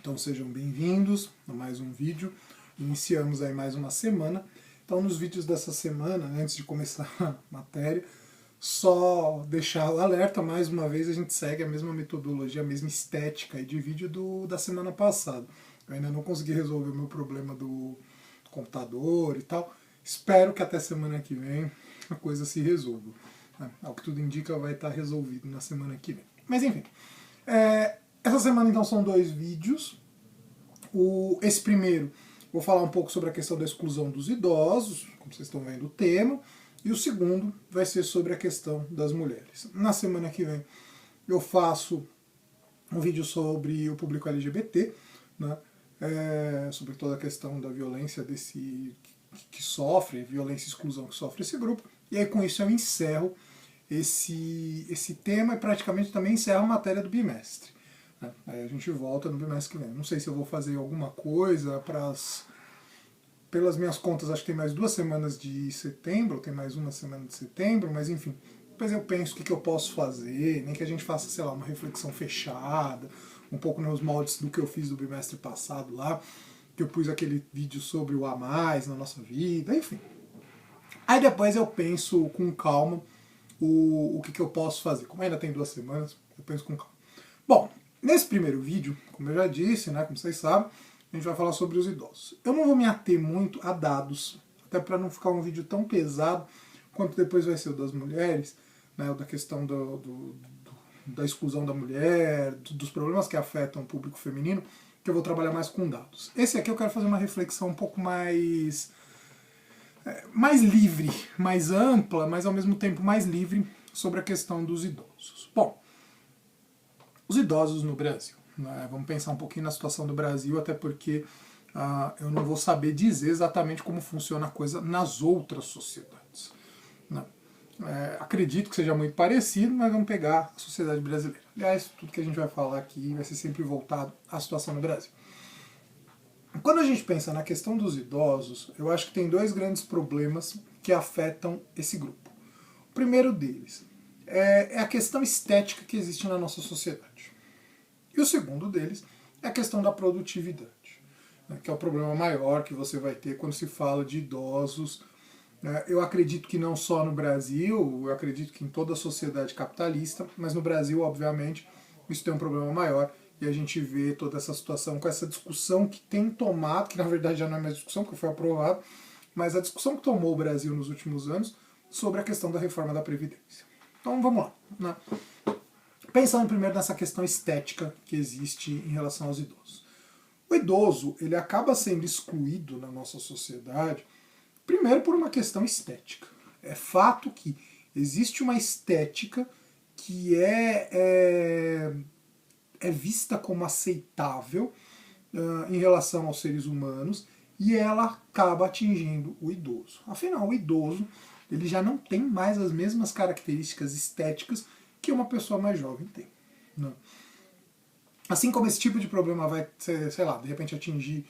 Então sejam bem-vindos a mais um vídeo. Iniciamos aí mais uma semana. Então nos vídeos dessa semana, antes de começar a matéria, só deixar o alerta, mais uma vez a gente segue a mesma metodologia, a mesma estética aí de vídeo da semana passada. Eu ainda não consegui resolver o meu problema do computador e tal. Espero que até semana que vem a coisa se resolva. Ao que tudo indica, vai estar resolvido na semana que vem. Mas enfim, essa semana então são dois vídeos. Esse primeiro, vou falar um pouco sobre a questão da exclusão dos idosos, como vocês estão vendo o tema, e o segundo vai ser sobre a questão das mulheres. Na semana que vem eu faço um vídeo sobre o público LGBT, né, sobre toda a questão da violência que sofre, violência e exclusão que sofre esse grupo, e aí com isso eu encerro esse tema e praticamente também encerro a matéria do bimestre. Aí a gente volta no bimestre que vem. Não sei se eu vou fazer alguma coisa pelas minhas contas, acho que tem mais 2 semanas de setembro, tem mais uma semana de setembro, mas enfim, depois eu penso o que eu posso fazer, nem que a gente faça, sei lá, uma reflexão fechada, um pouco nos moldes do que eu fiz do bimestre passado lá, que eu pus aquele vídeo sobre o a mais na nossa vida, enfim. Aí depois eu penso com calma o que eu posso fazer. Como ainda tem 2 semanas, eu penso com calma. Bom, nesse primeiro vídeo, como eu já disse, né, como vocês sabem, a gente vai falar sobre os idosos. Eu não vou me ater muito a dados, até para não ficar um vídeo tão pesado quanto depois vai ser o das mulheres, né, da questão da exclusão da mulher, dos problemas que afetam o público feminino, que eu vou trabalhar mais com dados. Esse aqui eu quero fazer uma reflexão um pouco mais livre, mais ampla, mas ao mesmo tempo mais livre sobre a questão dos idosos. Bom, os idosos no Brasil. Vamos pensar um pouquinho na situação do Brasil, até porque eu não vou saber dizer exatamente como funciona a coisa nas outras sociedades. Acredito que seja muito parecido, mas vamos pegar a sociedade brasileira. Aliás, tudo que a gente vai falar aqui vai ser sempre voltado à situação no Brasil. Quando a gente pensa na questão dos idosos, eu acho que tem 2 grandes problemas que afetam esse grupo. O primeiro deles é a questão estética que existe na nossa sociedade. E o segundo deles é a questão da produtividade, né, que é o problema maior que você vai ter quando se fala de idosos. Eu acredito que não só no Brasil, eu acredito que em toda a sociedade capitalista, mas no Brasil, obviamente, isso tem um problema maior. E a gente vê toda essa situação com essa discussão que tem tomado, que na verdade já não é mais discussão, porque foi aprovado, mas a discussão que tomou o Brasil nos últimos anos sobre a questão da reforma da Previdência. Então vamos lá. Né? Pensando primeiro nessa questão estética que existe em relação aos idosos. O idoso, ele acaba sendo excluído na nossa sociedade, primeiro por uma questão estética. É fato que existe uma estética que é vista como aceitável em relação aos seres humanos e ela acaba atingindo o idoso. Afinal, o idoso ele já não tem mais as mesmas características estéticas que uma pessoa mais jovem tem. Né? Assim como esse tipo de problema vai, sei lá, de repente atingir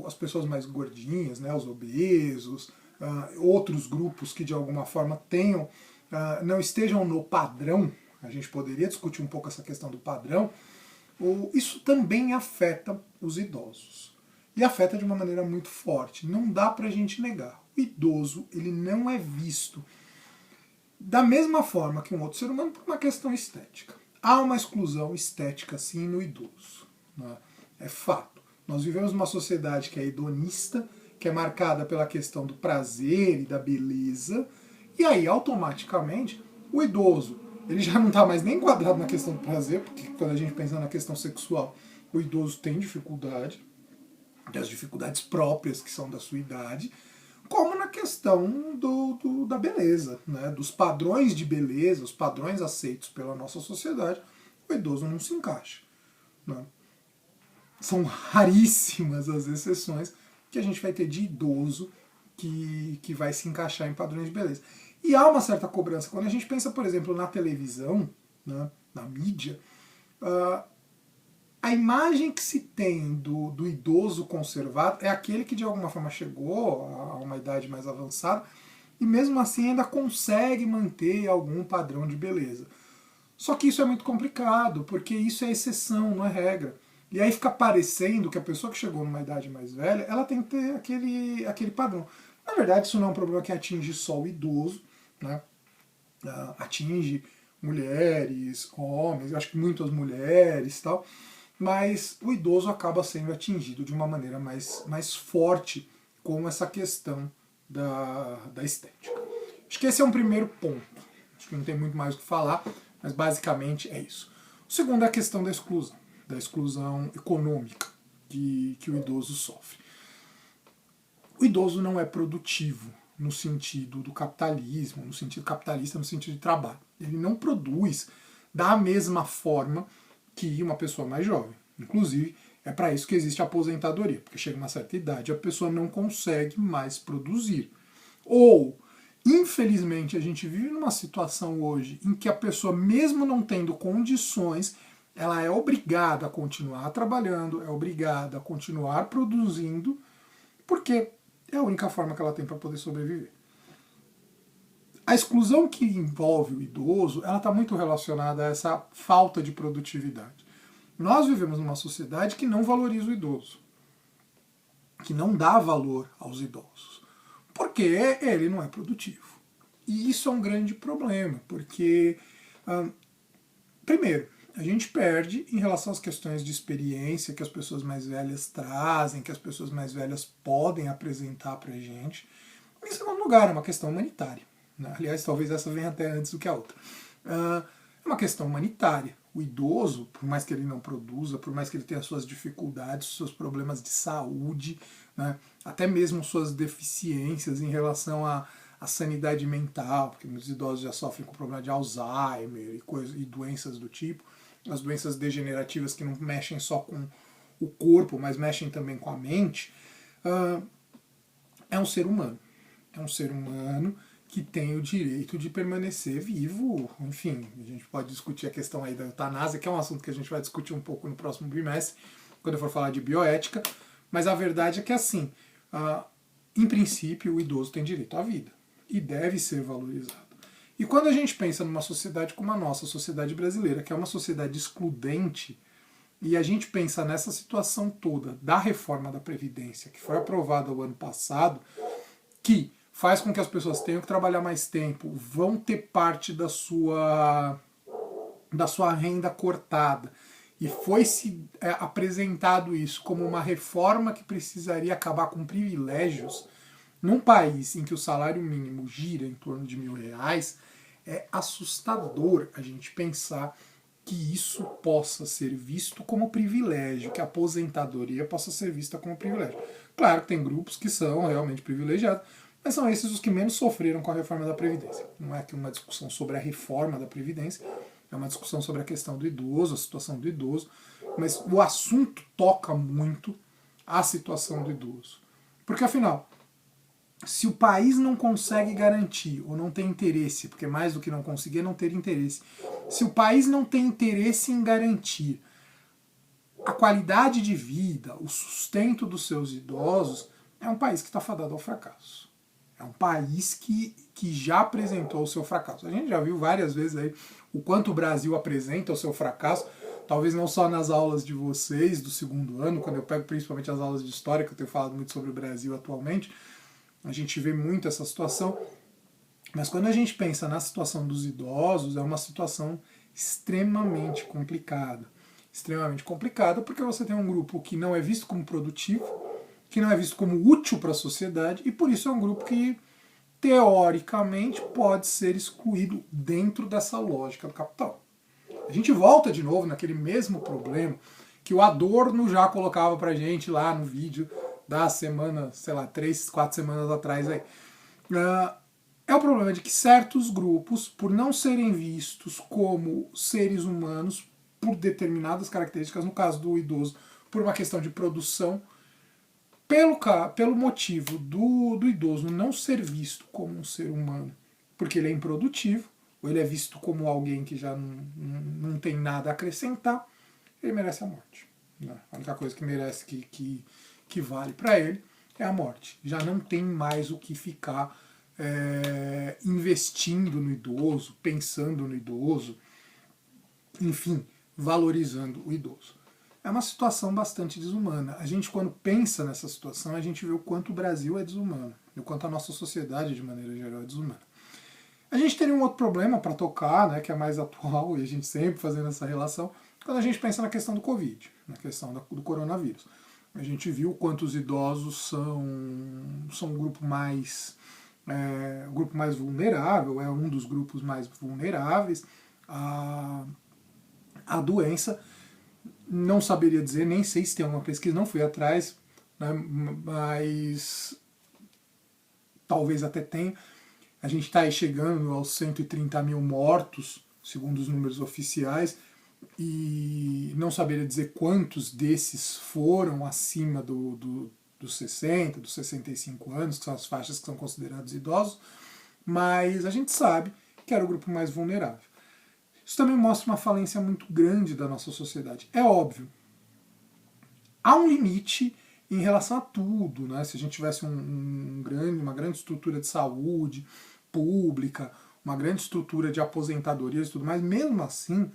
as pessoas mais gordinhas, né, os obesos, outros grupos que de alguma forma não estejam no padrão, a gente poderia discutir um pouco essa questão do padrão, isso também afeta os idosos. E afeta de uma maneira muito forte. Não dá pra gente negar. O idoso, ele não é visto da mesma forma que um outro ser humano por uma questão estética. Há uma exclusão estética, sim, no idoso. Né? É fato. Nós vivemos numa sociedade que é hedonista, que é marcada pela questão do prazer e da beleza, e aí, automaticamente, o idoso ele já não está mais nem enquadrado na questão do prazer, porque quando a gente pensa na questão sexual, o idoso tem dificuldade, tem as dificuldades próprias que são da sua idade, como na questão da beleza, né? Dos padrões de beleza, os padrões aceitos pela nossa sociedade, o idoso não se encaixa. Né? São raríssimas as exceções que a gente vai ter de idoso que vai se encaixar em padrões de beleza. E há uma certa cobrança. Quando a gente pensa, por exemplo, na televisão, né, na mídia, a imagem que se tem do idoso conservado é aquele que de alguma forma chegou a uma idade mais avançada e mesmo assim ainda consegue manter algum padrão de beleza. Só que isso é muito complicado, porque isso é exceção, não é regra. E aí fica parecendo que a pessoa que chegou numa idade mais velha, ela tem que ter aquele padrão. Na verdade, isso não é um problema que atinge só o idoso, né? Atinge mulheres, homens, acho que muitas mulheres e tal, mas o idoso acaba sendo atingido de uma maneira mais forte com essa questão da estética. Acho que esse é um primeiro ponto. Acho que não tem muito mais o que falar, mas basicamente é isso. O segundo é a questão da exclusão econômica que o idoso sofre. O idoso não é produtivo no sentido do capitalismo, no sentido capitalista, no sentido de trabalho. Ele não produz da mesma forma que uma pessoa mais jovem. Inclusive, é para isso que existe a aposentadoria, porque chega uma certa idade a pessoa não consegue mais produzir. Ou, infelizmente, a gente vive numa situação hoje em que a pessoa, mesmo não tendo condições, ela é obrigada a continuar trabalhando, é obrigada a continuar produzindo, porque é a única forma que ela tem para poder sobreviver. A exclusão que envolve o idoso, ela está muito relacionada a essa falta de produtividade. Nós vivemos numa sociedade que não valoriza o idoso, que não dá valor aos idosos, porque ele não é produtivo. E isso é um grande problema, porque, primeiro, a gente perde em relação às questões de experiência que as pessoas mais velhas trazem, que as pessoas mais velhas podem apresentar para a gente. Em segundo lugar, é uma questão humanitária. Né? Aliás, talvez essa venha até antes do que a outra. É uma questão humanitária. O idoso, por mais que ele não produza, por mais que ele tenha suas dificuldades, seus problemas de saúde, né? Até mesmo suas deficiências em relação à sanidade mental, porque muitos idosos já sofrem com problema de Alzheimer e doenças do tipo, as doenças degenerativas que não mexem só com o corpo, mas mexem também com a mente, é um ser humano. É um ser humano que tem o direito de permanecer vivo. Enfim, a gente pode discutir a questão aí da eutanásia, que é um assunto que a gente vai discutir um pouco no próximo bimestre, quando eu for falar de bioética, mas a verdade é que, assim, em princípio, o idoso tem direito à vida e deve ser valorizado. E quando a gente pensa numa sociedade como a nossa, a sociedade brasileira, que é uma sociedade excludente, e a gente pensa nessa situação toda da reforma da Previdência, que foi aprovada o ano passado, que faz com que as pessoas tenham que trabalhar mais tempo, vão ter parte da sua renda cortada, e foi se apresentado isso como uma reforma que precisaria acabar com privilégios, num país em que o salário mínimo gira em torno de R$ 1.000, é assustador a gente pensar que isso possa ser visto como privilégio, que a aposentadoria possa ser vista como privilégio. Claro que tem grupos que são realmente privilegiados, mas são esses os que menos sofreram com a reforma da Previdência. Não é aqui uma discussão sobre a reforma da Previdência, é uma discussão sobre a questão do idoso, a situação do idoso, mas o assunto toca muito a situação do idoso. Porque afinal, se o país não consegue garantir, ou não tem interesse, porque mais do que não conseguir é não ter interesse, se o país não tem interesse em garantir a qualidade de vida, o sustento dos seus idosos, é um país que está fadado ao fracasso. É um país que já apresentou o seu fracasso. A gente já viu várias vezes aí o quanto o Brasil apresenta o seu fracasso, talvez não só nas aulas de vocês do segundo ano, quando eu pego principalmente as aulas de história, que eu tenho falado muito sobre o Brasil atualmente, a gente vê muito essa situação, mas quando a gente pensa na situação dos idosos, é uma situação extremamente complicada. Extremamente complicada porque você tem um grupo que não é visto como produtivo, que não é visto como útil para a sociedade, e por isso é um grupo que, teoricamente, pode ser excluído dentro dessa lógica do capital. A gente volta de novo naquele mesmo problema que o Adorno já colocava pra gente lá no vídeo da semana, sei lá, 3, 4 semanas atrás aí. É o problema de que certos grupos, por não serem vistos como seres humanos, por determinadas características, no caso do idoso, por uma questão de produção, pelo motivo do idoso não ser visto como um ser humano, porque ele é improdutivo, ou ele é visto como alguém que já não tem nada a acrescentar, ele merece a morte. A única coisa que merece, que vale para ele, é a morte. Já não tem mais o que ficar investindo no idoso, pensando no idoso, enfim, valorizando o idoso. é uma situação bastante desumana. A gente, quando pensa nessa situação, a gente vê o quanto o Brasil é desumano, e o quanto a nossa sociedade, de maneira geral, é desumana. A gente teria um outro problema para tocar, né, que é mais atual, e a gente sempre fazendo essa relação, quando a gente pensa na questão do Covid, na questão do coronavírus. A gente viu o quanto os idosos são um grupo o grupo mais vulnerável, é um dos grupos mais vulneráveis à doença. Não saberia dizer, nem sei se tem alguma pesquisa, não fui atrás, né, mas talvez até tenha. A gente está aí chegando aos 130 mil mortos, segundo os números oficiais, e não saberia dizer quantos desses foram acima dos 60, dos 65 anos, que são as faixas que são considerados idosos, mas a gente sabe que era o grupo mais vulnerável. Isso também mostra uma falência muito grande da nossa sociedade. É óbvio, há um limite em relação a tudo, né? Se a gente tivesse uma grande estrutura de saúde pública, uma grande estrutura de aposentadorias e tudo mais, mesmo assim,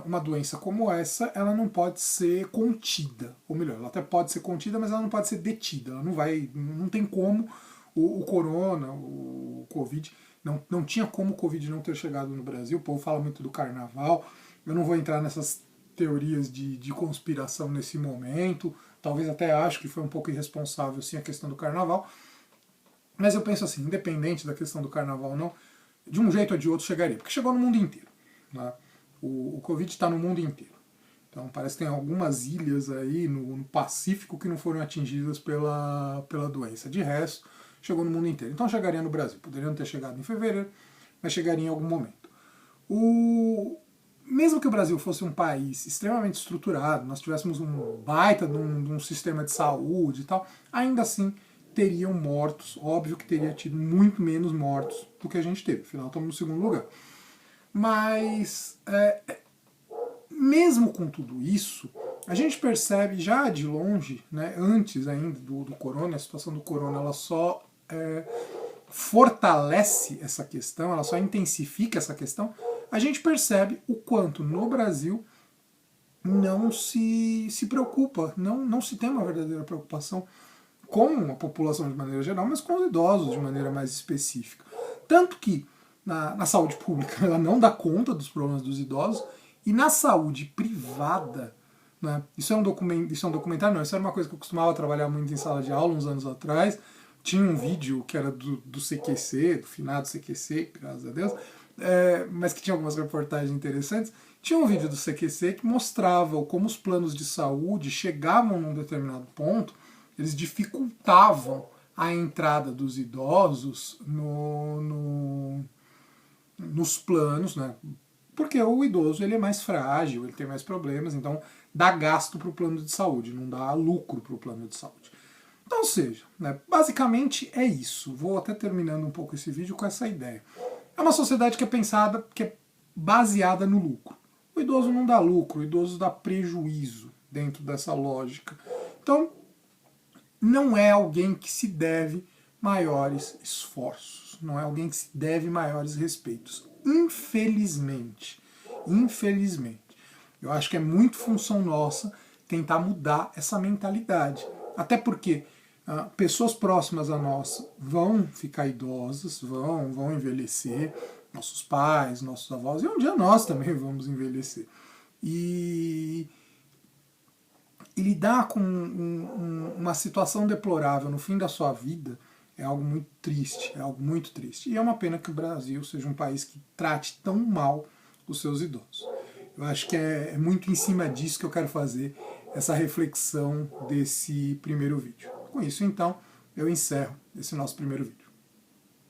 uma doença como essa, ela não pode ser contida, ou melhor, ela até pode ser contida, mas ela não pode ser detida, ela não tem como o corona, o Covid, não tinha como o Covid não ter chegado no Brasil. O povo fala muito do carnaval, eu não vou entrar nessas teorias de conspiração nesse momento, talvez até acho que foi um pouco irresponsável sim a questão do carnaval, mas eu penso assim, independente da questão do carnaval ou não, de um jeito ou de outro chegaria, porque chegou no mundo inteiro, né? O Covid está no mundo inteiro. Então parece que tem algumas ilhas aí no Pacífico que não foram atingidas pela doença. De resto, chegou no mundo inteiro. Então chegaria no Brasil. Poderia não ter chegado em fevereiro, mas chegaria em algum momento. Mesmo que o Brasil fosse um país extremamente estruturado, nós tivéssemos um baita de um sistema de saúde e tal, ainda assim teriam mortos. Óbvio que teria tido muito menos mortos do que a gente teve. Afinal, estamos no segundo lugar. Mas, mesmo com tudo isso, a gente percebe já de longe, né, antes ainda do corona, a situação do corona ela só fortalece essa questão, ela só intensifica essa questão. A gente percebe o quanto no Brasil não se preocupa, não se tem uma verdadeira preocupação com a população de maneira geral, mas com os idosos de maneira mais específica. Tanto que na saúde pública ela não dá conta dos problemas dos idosos, e na saúde privada, né, isso é um documentário, não, isso era uma coisa que eu costumava trabalhar muito em sala de aula uns anos atrás. Tinha um vídeo que era do CQC, do finado CQC, graças a Deus, mas que tinha algumas reportagens interessantes. Tinha um vídeo do CQC que mostrava como os planos de saúde chegavam num determinado ponto, eles dificultavam a entrada dos idosos nos planos, né? Porque o idoso ele é mais frágil, ele tem mais problemas, então dá gasto para o plano de saúde, não dá lucro para o plano de saúde. Então, ou seja, né, basicamente é isso. Vou até terminando um pouco esse vídeo com essa ideia. É uma sociedade que é pensada, que é baseada no lucro. O idoso não dá lucro, o idoso dá prejuízo dentro dessa lógica. Então, não é alguém que se deve maiores esforços, não é alguém que se deve maiores respeitos. Infelizmente. Eu acho que é muito função nossa tentar mudar essa mentalidade. Até porque pessoas próximas a nós vão ficar idosas, vão envelhecer, nossos pais, nossos avós, e um dia nós também vamos envelhecer. E lidar com uma situação deplorável no fim da sua vida é algo muito triste, E é uma pena que o Brasil seja um país que trate tão mal os seus idosos. Eu acho que é muito em cima disso que eu quero fazer essa reflexão desse primeiro vídeo. Com isso, então, eu encerro esse nosso primeiro vídeo.